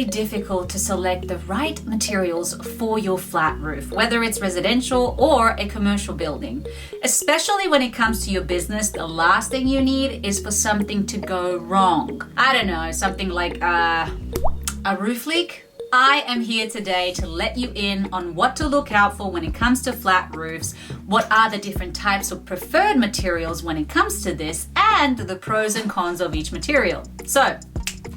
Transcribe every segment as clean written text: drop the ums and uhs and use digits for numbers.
really difficult to select the right materials for your flat roof, whether it's residential or a commercial building. Especially when it comes to your business, the last thing you need is for something to go wrong. I don't know, something like a roof leak? I am here today to let you in on what to look out for when it comes to flat roofs, what are the different types of preferred materials when it comes to this, and the pros and cons of each material. So,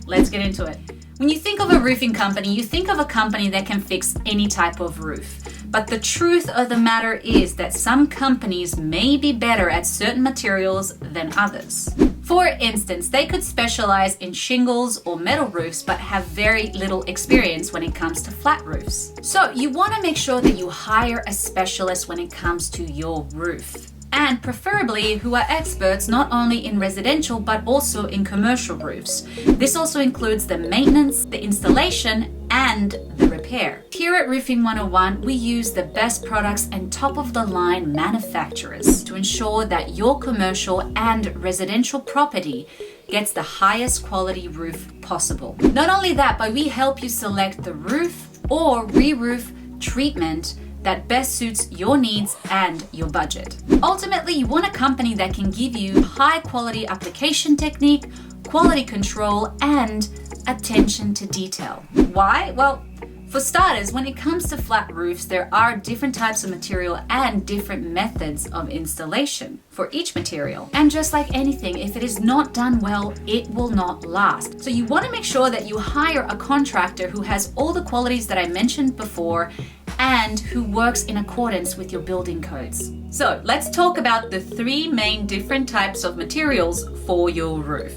let's get into it. When you think of a roofing company, you think of a company that can fix any type of roof. But the truth of the matter is that some companies may be better at certain materials than others. For instance, they could specialize in shingles or metal roofs but have very little experience when it comes to flat roofs. So you want to make sure that you hire a specialist when it comes to your roof, and preferably who are experts not only in residential but also in commercial roofs. This also includes the maintenance, the installation, and the repair. Here at Roofing 101, we use the best products and top-of-the-line manufacturers to ensure that your commercial and residential property gets the highest quality roof possible. Not only that, but we help you select the roof or re-roof treatment that best suits your needs and your budget. Ultimately, you want a company that can give you high quality application technique, quality control, and attention to detail. Why? Well, for starters, when it comes to flat roofs, there are different types of material and different methods of installation for each material. And just like anything, if it is not done well, it will not last. So you want to make sure that you hire a contractor who has all the qualities that I mentioned before and who works in accordance with your building codes. So let's talk about the three main different types of materials for your roof.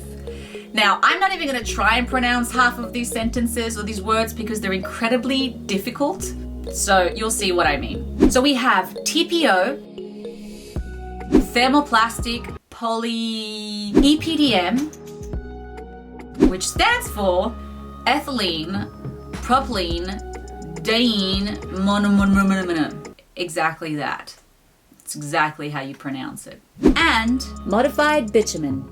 Now, I'm not even going to try and pronounce half of these sentences or these words because they're incredibly difficult. So you'll see what I mean. So we have TPO, Thermoplastic, Epdm, which stands for ethylene, propylene, diene, monomer. Exactly that. It's exactly how you pronounce it. And modified bitumen.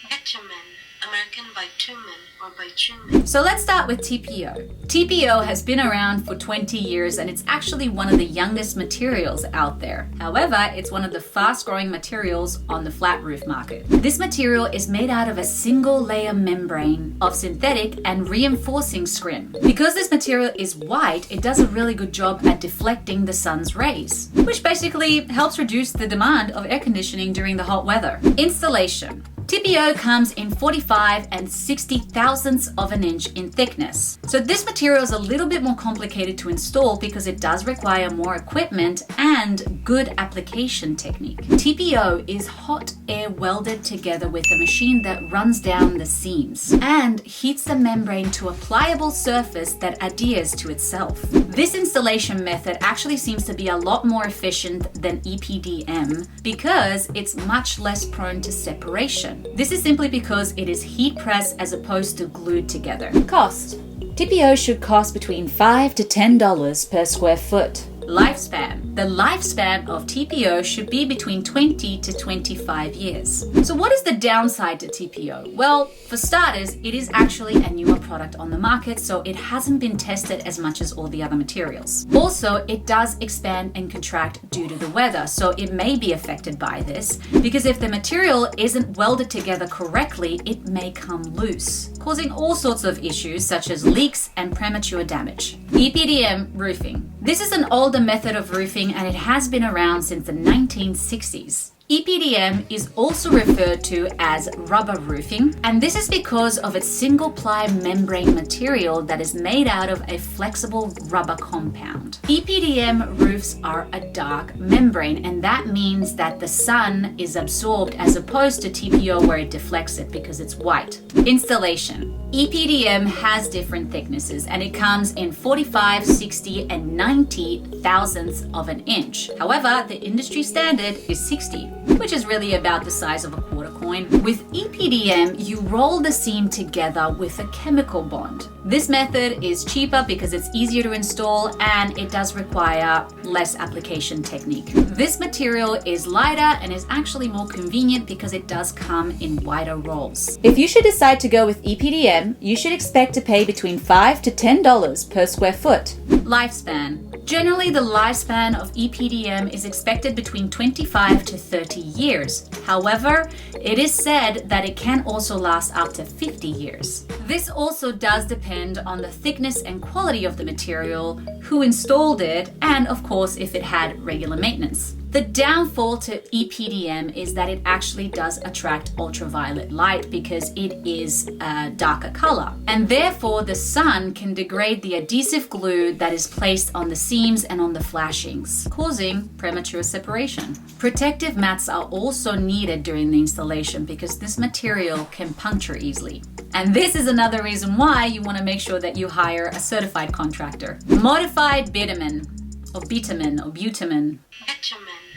Bitumen, American bitumen or bitumen. So let's start with TPO. TPO has been around for 20 years and it's actually one of the youngest materials out there. However, it's one of the fast-growing materials on the flat roof market. This material is made out of a single layer membrane of synthetic and reinforcing scrim. Because this material is white, it does a really good job at deflecting the sun's rays, which basically helps reduce the demand of air conditioning during the hot weather. Installation. TPO comes in 45 and 60 thousandths of an inch in thickness. So this material is a little bit more complicated to install because it does require more equipment and good application technique. TPO is hot air welded together with a machine that runs down the seams and heats the membrane to a pliable surface that adheres to itself. This installation method actually seems to be a lot more efficient than Epdm because it's much less prone to separation. This is simply because it is heat pressed as opposed to glued together. Cost. TPO should cost between $5 to $10 per square foot. Lifespan. The lifespan of TPO should be between 20 to 25 years. So what is the downside to TPO? Well, for starters, it is actually a newer product on the market, so it hasn't been tested as much as all the other materials. Also, it does expand and contract due to the weather, so it may be affected by this, because if the material isn't welded together correctly, it may come loose, causing all sorts of issues such as leaks and premature damage. Epdm Roofing. This is an older method of roofing and it has been around since the 1960s. Epdm is also referred to as rubber roofing, and this is because of its single-ply membrane material that is made out of a flexible rubber compound. Epdm roofs are a dark membrane, and that means that the sun is absorbed as opposed to TPO where it deflects it because it's white. Installation. Epdm has different thicknesses and it comes in 45, 60, and 90 thousandths of an inch. However, the industry standard is 60, which is really about the size of a quarter point. With EPDM, you roll the seam together with a chemical bond. This method is cheaper because it's easier to install and it does require less application technique. This material is lighter and is actually more convenient because it does come in wider rolls. If you should decide to go with EPDM, you should expect to pay between $5 to $10 per square foot. Lifespan. Generally, the lifespan of EPDM is expected between 25 to 30 years. However, it is said that it can also last up to 50 years. This also does depend on the thickness and quality of the material, who installed it, and of course, if it had regular maintenance. The downfall to EPDM is that it actually does attract ultraviolet light because it is a darker color. And therefore, the sun can degrade the adhesive glue that is placed on the seams and on the flashings, causing premature separation. Protective mats are also needed during the installation because this material can puncture easily. And this is another reason why you want to make sure that you hire a certified contractor. Modified bitumen, or bitumen. Bitumen,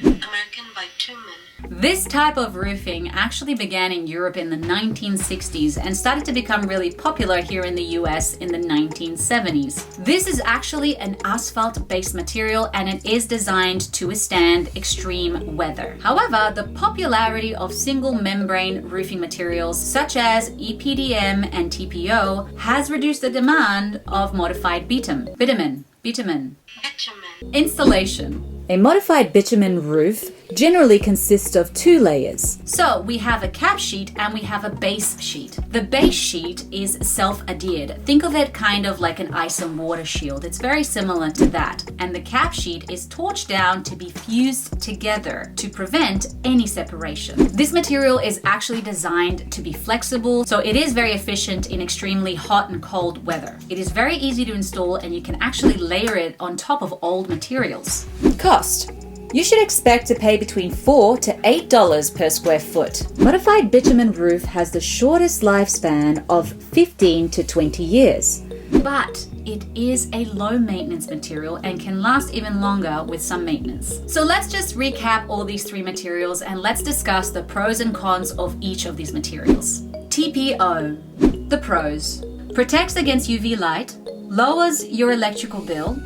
American bitumen. This type of roofing actually began in Europe in the 1960s and started to become really popular here in the US in the 1970s. This is actually an asphalt-based material and it is designed to withstand extreme weather. However, the popularity of single membrane roofing materials such as EPDM and TPO has reduced the demand of modified bitumen. Installation. A modified bitumen roof generally consists of two layers. So we have a cap sheet and we have a base sheet. The base sheet is self-adhered. Think of it kind of like an ice and water shield. It's very similar to that. And the cap sheet is torched down to be fused together to prevent any separation. This material is actually designed to be flexible, so it is very efficient in extremely hot and cold weather. It is very easy to install and you can actually layer it on top of old materials. Cost. You should expect to pay between $4 to $8 per square foot. Modified bitumen roof has the shortest lifespan of 15 to 20 years. But it is a low maintenance material and can last even longer with some maintenance. So let's just recap all these three materials and let's discuss the pros and cons of each of these materials. TPO. The pros. Protects against UV light, lowers your electrical bill,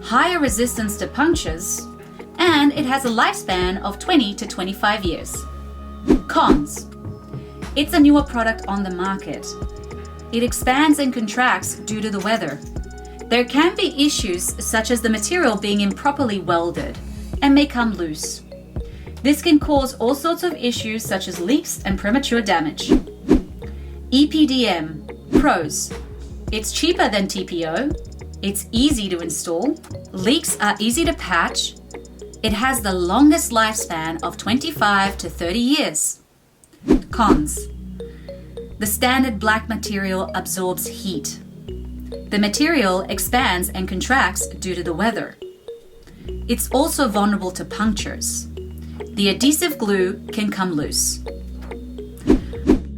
higher resistance to punctures, and it has a lifespan of 20 to 25 years. Cons. It's a newer product on the market. It expands and contracts due to the weather. There can be issues such as the material being improperly welded and may come loose. This can cause all sorts of issues such as leaks and premature damage. EPDM. Pros. It's cheaper than TPO. It's easy to install. Leaks are easy to patch. It has the longest lifespan of 25 to 30 years. Cons. The standard black material absorbs heat. The material expands and contracts due to the weather. It's also vulnerable to punctures. The adhesive glue can come loose.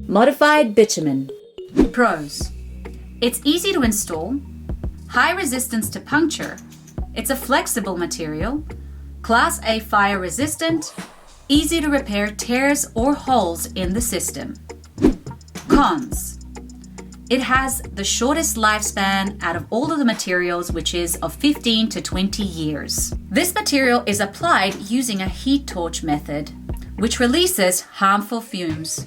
Modified bitumen. Pros. It's easy to install, high resistance to puncture, it's a flexible material, Class A fire resistant, easy to repair tears or holes in the system. Cons. It has the shortest lifespan out of all of the materials, which is of 15 to 20 years. This material is applied using a heat torch method, which releases harmful fumes.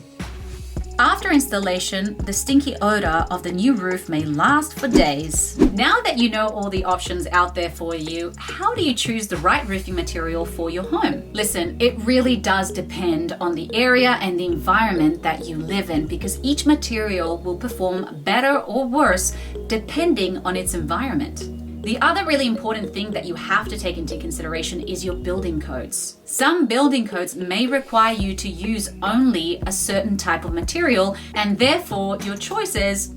After installation, the stinky odor of the new roof may last for days. Now that you know all the options out there for you, how do you choose the right roofing material for your home? Listen, it really does depend on the area and the environment that you live in because each material will perform better or worse depending on its environment. The other really important thing that you have to take into consideration is your building codes. Some building codes may require you to use only a certain type of material, and therefore your choices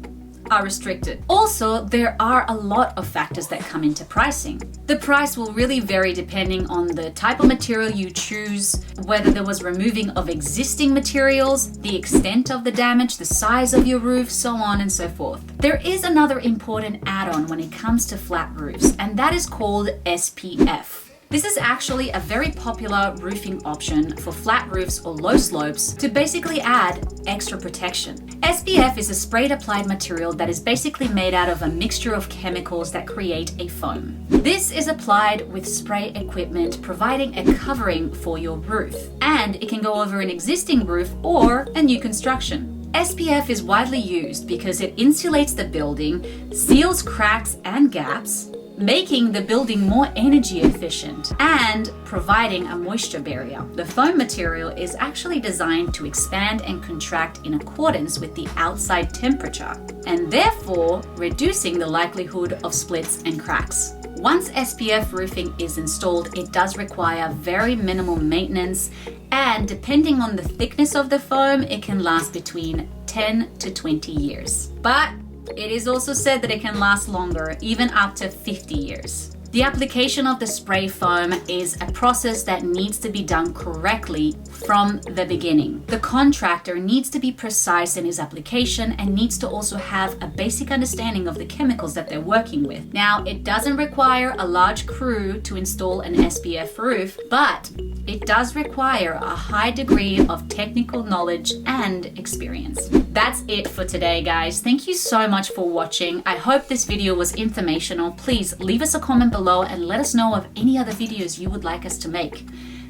are restricted. Also, there are a lot of factors that come into pricing. The price will really vary depending on the type of material you choose, whether there was removing of existing materials, the extent of the damage, the size of your roof, so on and so forth. There is another important add-on when it comes to flat roofs, and that is called SPF. This is actually a very popular roofing option for flat roofs or low slopes to basically add extra protection. SPF is a sprayed applied material that is basically made out of a mixture of chemicals that create a foam. This is applied with spray equipment, providing a covering for your roof, and it can go over an existing roof or a new construction. SPF is widely used because it insulates the building, seals cracks and gaps, making the building more energy efficient and providing a moisture barrier. The foam material is actually designed to expand and contract in accordance with the outside temperature, and therefore reducing the likelihood of splits and cracks. Once SPF roofing is installed, it does require very minimal maintenance, and depending on the thickness of the foam, it can last between 10 to 20 years. But it is also said that it can last longer, even up to 50 years. The application of the spray foam is a process that needs to be done correctly from the beginning. The contractor needs to be precise in his application and needs to also have a basic understanding of the chemicals that they're working with. Now, it doesn't require a large crew to install an SPF roof, but it does require a high degree of technical knowledge and experience. That's it for today, guys. Thank you so much for watching. I hope this video was informational. Please leave us a comment below and let us know of any other videos you would like us to make.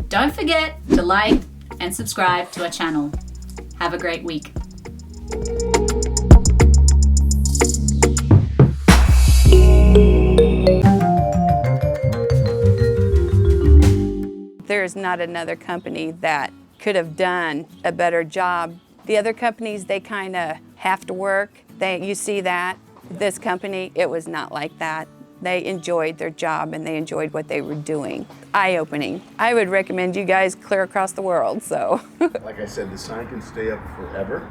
Don't forget to like and subscribe to our channel. Have a great week. There's not another company that could have done a better job. The other companies, they kind of have to work. You see that. This company, it was not like that. They enjoyed their job and they enjoyed what they were doing. Eye-opening. I would recommend you guys clear across the world, so. Like I said, the sign can stay up forever.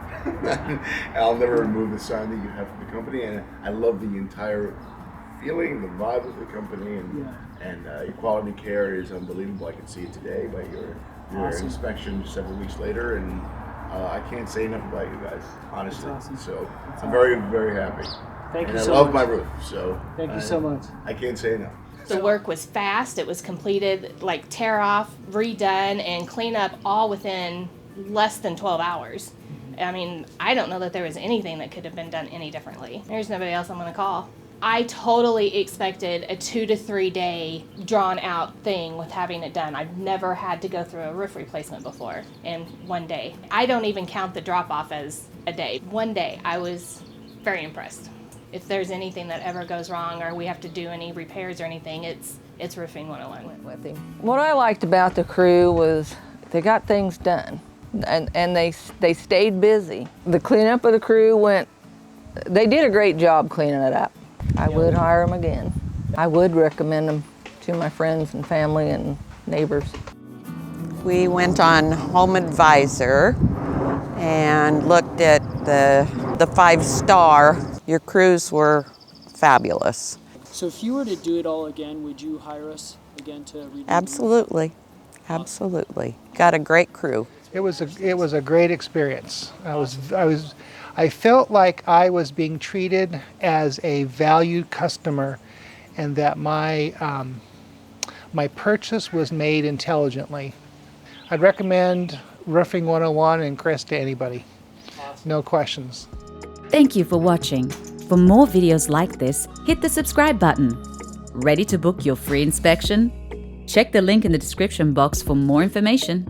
I'll never remove the sign that you have for the company, and I love the entire feeling, the vibe of the company, and your quality care is unbelievable. I can see it today by your Awesome. inspection several weeks later, and I can't say enough about you guys, honestly. Awesome. So That's I'm very, very happy. Thank and you I so love much. my roof, so Thank you so much. I can't say enough. The work was fast. It was completed, like tear off, redone, and clean up all within less than 12 hours. I mean, I don't know that there was anything that could have been done any differently. There's nobody else I'm going to call. I totally expected a 2 to 3 day drawn out thing with having it done. I've never had to go through a roof replacement before in one day. I don't even count the drop off as a day. One day, I was very impressed. If there's anything that ever goes wrong or we have to do any repairs or anything, it's roofing 101. With him. What I liked about the crew was they got things done, and they stayed busy. The cleanup of the crew they did a great job cleaning it up. I would hire them again. I would recommend them to my friends and family and neighbors. We went on Home Advisor and looked at the 5-star. Your crews were fabulous. So if you were to do it all again, would you hire us again to redo the roof? Absolutely, absolutely. Got a great crew. It was a great experience. I felt like I was being treated as a valued customer, and that my purchase was made intelligently. I'd recommend Roofing 101 and Chris to anybody. Awesome. No questions. Thank you for watching. For more videos like this, hit the subscribe button. Ready to book your free inspection? Check the link in the description box for more information.